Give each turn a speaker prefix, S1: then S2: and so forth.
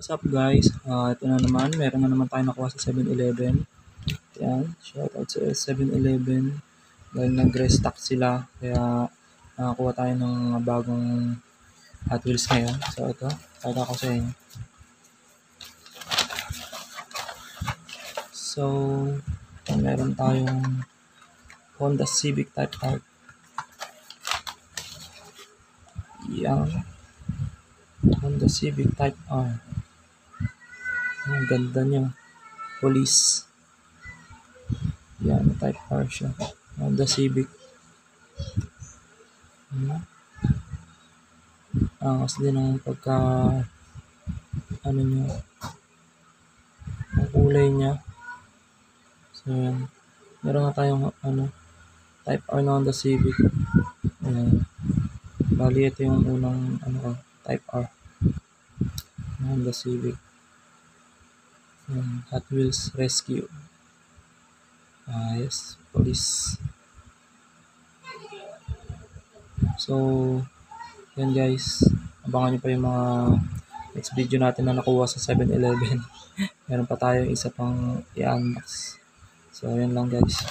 S1: What's up guys? Ito na naman, meron na naman tayo nakuha sa 7-Eleven. Yan, shoutout sa 7-Eleven. Dahil nag-restock sila, kaya nakakuha tayo ng bagong Hot Wheels ngayon. So ito, taga ko sa inyo. So, meron tayong Honda Civic Type R. Yan, Honda Civic Type R. Ang ganda niya. Police. Yan, Type R siya. Honda Civic. Angas din ang pagka niya, ang kulay niya. So yan. Meron na tayong Type R na Honda Civic. Ayan. Bali ito yung unang Type R. Honda Civic. Hot Wheels Rescue. Yes, police. So, yan guys. Abangan nyo pa yung mga next video natin na nakuha sa 7-Eleven. Meron pa tayo isa pang i-unbox. So, yan lang guys.